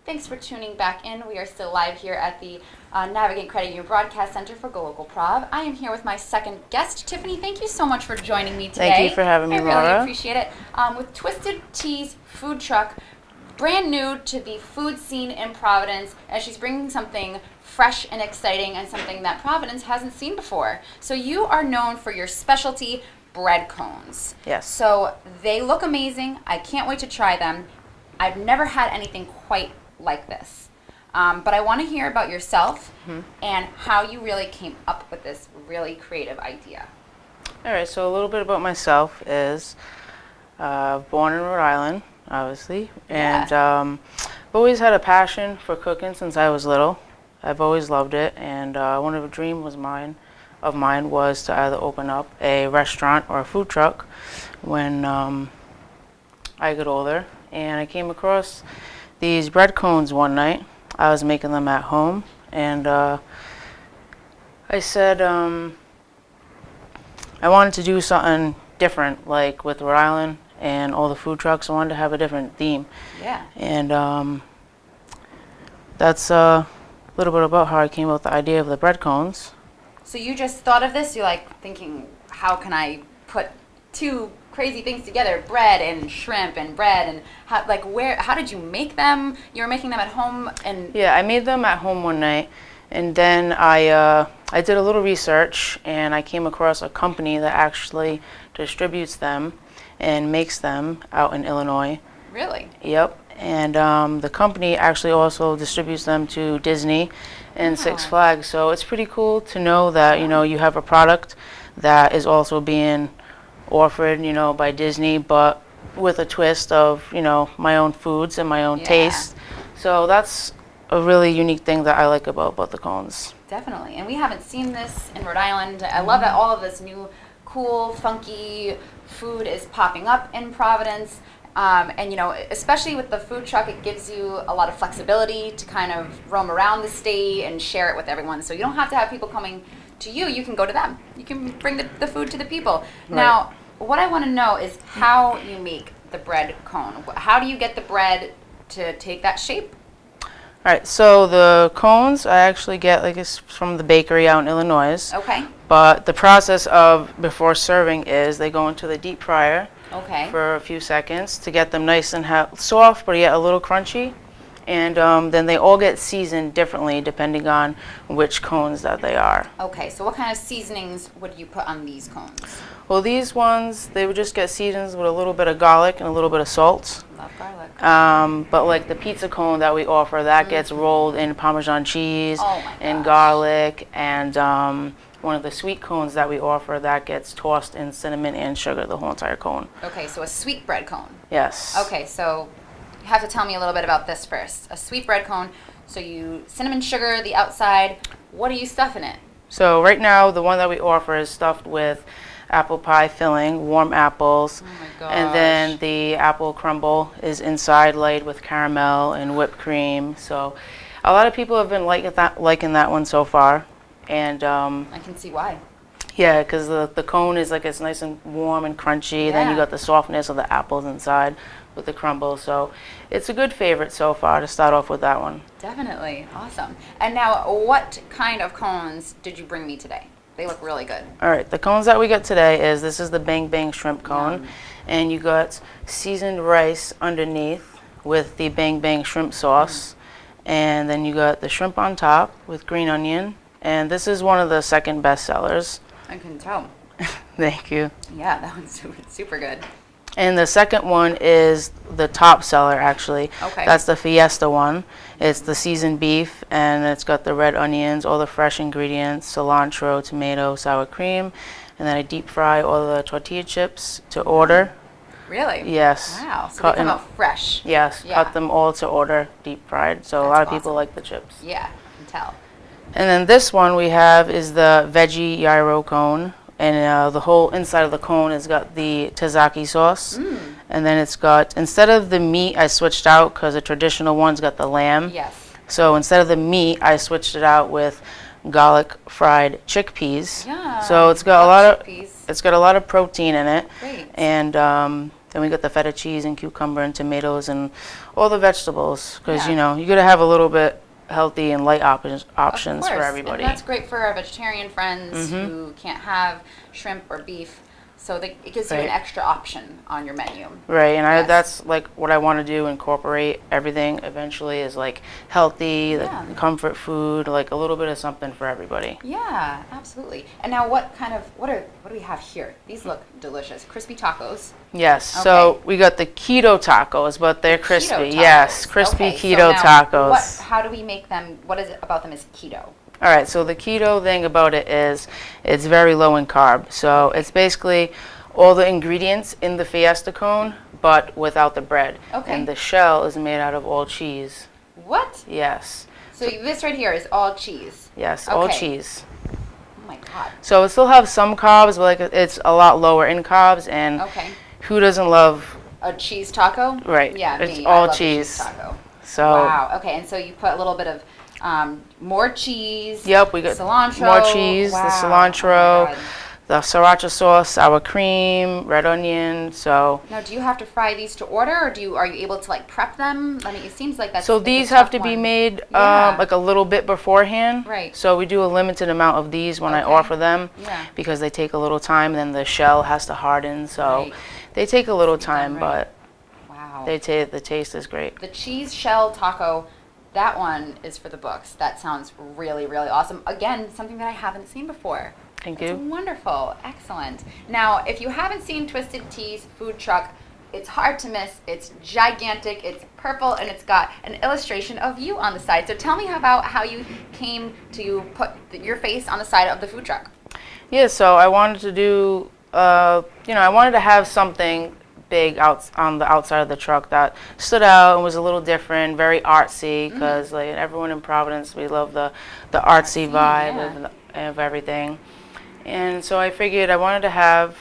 Thanks for tuning back in. We are still live here at the Navigate Credit Union Broadcast Center for GoLocal Prov. I am here with my second guest, Tiffany. Thank you so much for joining me today. Thank you for having me, Laura. I really appreciate it. With Twisted Tea's food truck, brand new to the food scene in Providence, and she's bringing something fresh and exciting and something that Providence hasn't seen before. So you are known for your specialty bread cones. Yes. So they look amazing. I can't wait to try them. I've never had anything quite like this. But I want to hear about yourself and how you really came up with this really creative idea. All right, so a little bit about myself is born in Rhode Island, obviously, and I've always had a passion for cooking since I was little. I've always loved it, and one of the dreams of mine was to either open up a restaurant or a food truck when I get older. And I came across these bread cones one night. I was making them at home, and I said I wanted to do something different, like with Rhode Island and all the food trucks. I wanted to have a different theme. Yeah. And that's a little bit about how I came up with the idea of the bread cones. So you just thought of this? You're like thinking, how can I put two crazy things together, bread and shrimp and bread, and how did you make them? You were making them at home? And yeah, I made them at home one night, and then I did a little research, and I came across a company that actually distributes them and makes them out in Illinois. Really? Yep. And the company actually also distributes them to Disney and Six Flags. So it's pretty cool to know that you have a product that is also being offered, by Disney, but with a twist of, my own foods and my own taste. So that's a really unique thing that I like about the cones. Definitely. And we haven't seen this in Rhode Island. I love that all of this new, cool, funky food is popping up in Providence. And, especially with the food truck, it gives you a lot of flexibility to kind of roam around the state and share it with everyone. So you don't have to have people coming to you. You can go to them. You can bring the food to the people. Right. Now, what I want to know is how you make the bread cone. How do you get the bread to take that shape? All right, so the cones I actually get from the bakery out in Illinois. Okay. But the process of before serving is they go into the deep fryer. Okay. For a few seconds to get them nice and soft, but yet a little crunchy. And then they all get seasoned differently depending on which cones that they are. Okay, so what kind of seasonings would you put on these cones? Well, these ones, they would just get seasoned with a little bit of garlic and a little bit of salt. Love garlic. But like the pizza cone that we offer, that gets rolled in Parmesan cheese and garlic, and one of the sweet cones that we offer, that gets tossed in cinnamon and sugar, the whole entire cone. Okay, so a sweet bread cone. Yes. Okay, so you have to tell me a little bit about this first. A sweet bread cone, so you cinnamon sugar, the outside. What do you stuff in it? So right now, the one that we offer is stuffed with apple pie filling, warm apples. Oh my gosh. And then the apple crumble is inside laid with caramel and whipped cream. So a lot of people have been liking that one so far. And I can see why. Yeah, because the cone is it's nice and warm and crunchy. Then you got the softness of the apples inside with the crumble. So it's a good favorite so far to start off with that one. Definitely. Awesome. And now, what kind of cones did you bring me today? They look really good. All right, the cones that we got today this is the Bang Bang shrimp cone. And you got seasoned rice underneath with the Bang Bang shrimp sauce. And then you got the shrimp on top with green onion. And this is one of the second best sellers. I can tell. Thank you. Yeah, that one's super good. And the second one is the top seller, actually. Okay. That's the Fiesta one. It's the seasoned beef, and it's got the red onions, all the fresh ingredients, cilantro, tomato, sour cream, and then I deep fry all the tortilla chips to order. Really? Yes. Wow. So they come out fresh. Yes. Yeah. Cut them all to order, deep fried. So a lot of people like the chips. Yeah, I can tell. And then this one we have is the veggie gyro cone. And the whole inside of the cone has got the tzatziki sauce. And then it's got, instead of the meat, I switched out because the traditional one's got the lamb. Yes. So instead of the meat, I switched it out with garlic fried chickpeas. Yeah. So it's got a lot of protein in it. Great. And Then we got the feta cheese and cucumber and tomatoes and all the vegetables because, Yeah. you know, you got to have a little bit healthy and light options Of for course. everybody. And that's great for our vegetarian friends who can't have shrimp or beef. So it gives you an Right. extra option on your menu. Right, and Yes. that's like what I want to do, incorporate everything eventually is like healthy, Yeah. like comfort food, like a little bit of something for everybody. Yeah, absolutely. And now what do we have here? These look delicious. Crispy tacos. Yes, so Okay. we got the keto tacos, but they're crispy. Keto tacos. Yes, crispy Okay, so keto now tacos. how do we make them? What is it about them is keto? All right, so the keto thing about it is it's very low in carb. So it's basically all the ingredients in the Fiesta cone, but without the bread. Okay. And the shell is made out of all cheese. What? Yes. So this right here is all cheese. Yes, all Okay. cheese. Oh my God. So it still have some carbs, but like it's a lot lower in carbs. And Okay. who doesn't love? A cheese taco? Right. Yeah, It's me. all I love a cheese. taco. So Wow. Okay, and so you put a little bit of more cheese. Yep, we got cilantro. more cheese, Wow. the Oh cilantro, my God. the sriracha sauce, sour cream, red onion. So Now, do you have to fry these to order, or are you able to like prep them? I mean, it seems like that's so like, a these have tough to be one. made Yeah. like a little bit beforehand. Right. So we do a limited amount of these when I Okay. offer them Yeah. because they take a little time. Then the shell has to harden, so Right. they take a little Done time, right. but Wow. the taste is great. The cheese shell taco, that one is for the books. That sounds really, really awesome. Again, something that I haven't seen before. Thank It's you. wonderful. Excellent. Now, if you haven't seen Twisted Tea's food truck, it's hard to miss. It's gigantic. It's purple, and it's got an illustration of you on the side. So tell me about how you came to put your face on the side of the food truck. Yeah, so I wanted to do, I wanted to have something big out on the outside of the truck that stood out and was a little different, very artsy, because like everyone in Providence, we love the artsy vibe yeah. of everything. And so I figured I wanted to have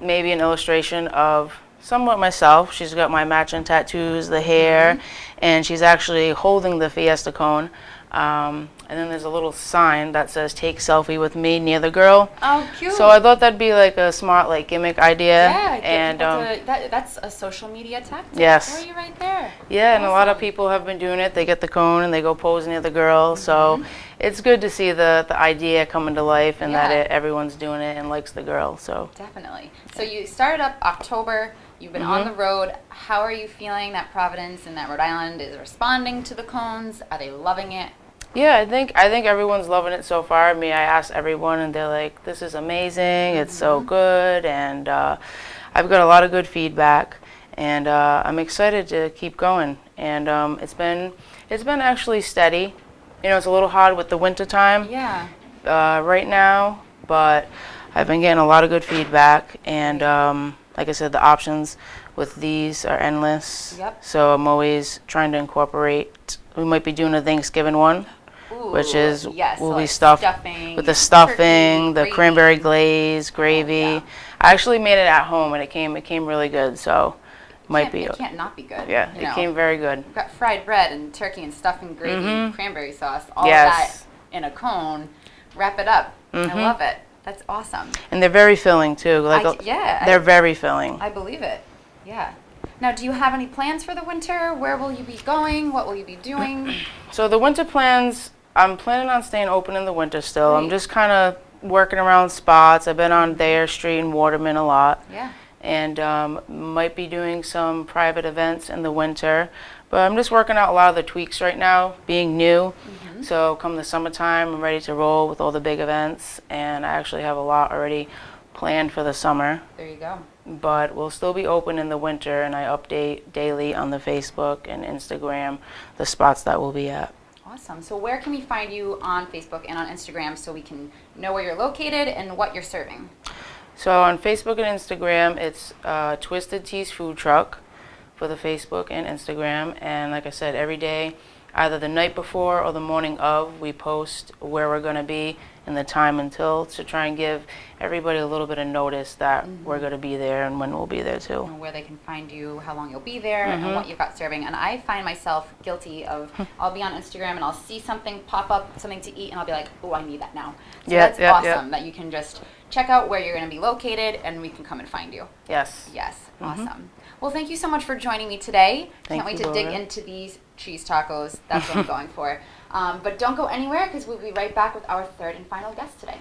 maybe an illustration of somewhat myself. She's got my matching tattoos, the hair, and she's actually holding the Fiesta cone. And then there's a little sign that says "Take selfie with me" near the girl. Oh, cute. So I thought that'd be like a smart like gimmick idea. Yeah, and that's a social media tactic Yes. for you right there. yeah, and a lot of Awesome. people have been doing it. They get the cone and they go pose near the girl. So it's good to see the idea coming to life and Yeah. that everyone's doing it and likes the girl. So Definitely. So you started up October. You've been on the road. How are you feeling that Providence and that Rhode Island is responding to the cones? Are they loving it? yeah, I think everyone's loving it so far. I mean, I asked everyone and they're like, "This is amazing. It's so good." And I've got a lot of good feedback, and I'm excited to keep going. And it's been actually steady. You know, it's a little hard with the winter time. Yeah. Right now, but I've been getting a lot of good feedback, and like I said, the options with these are endless. Yep. So I'm always trying to incorporate. We might be doing a Thanksgiving one, Ooh, which is yes, will so be like stuffed stuffing, with the turkey, stuffing, the gravy. cranberry glaze, gravy. yeah. I actually made it at home, and it came really good. So might be It can't not be good. yeah, you it know. came very good. We've got fried bread and turkey and stuffing, gravy, cranberry sauce, all Yes. of that in a cone. Wrap it up. I love it. That's awesome. And they're very filling too. Like they're very filling. I believe it. Yeah. Now, do you have any plans for the winter? Where will you be going? What will you be doing? So the winter plans, I'm planning on staying open in the winter still. I'm Great. just kind of working around spots. I've been on Thayer Street and Waterman a lot. Yeah. And might be doing some private events in the winter. But I'm just working out a lot of the tweaks right now, being new. So come the summertime, I'm ready to roll with all the big events. And I actually have a lot already planned for the summer. There you go. But we'll still be open in the winter, and I update daily on the Facebook and Instagram the spots that we'll be at. Awesome. So where can we find you on Facebook and on Instagram so we can know where you're located and what you're serving? So on Facebook and Instagram, it's Twisted Tea's Food Truck for the Facebook and Instagram. And like I said, every day, either the night before or the morning of, we post where we're going to be and the time until to try and give everybody a little bit of notice that we're going to be there and when we'll be there too. And where they can find you, how long you'll be there, and what you've got serving. And I find myself guilty of, I'll be on Instagram and I'll see something pop up, something to eat, and I'll be like, oh, I need that now. So Yeah, that's yeah, awesome yeah. that you can just check out where you're going to be located, and we can come and find you. Yes. Yes, awesome. Well, thank you so much for joining me today. Thank Can't wait you, to dig Laura. into these cheese tacos. That's what I'm going for. But don't go anywhere because we'll be right back with our third and final guest today.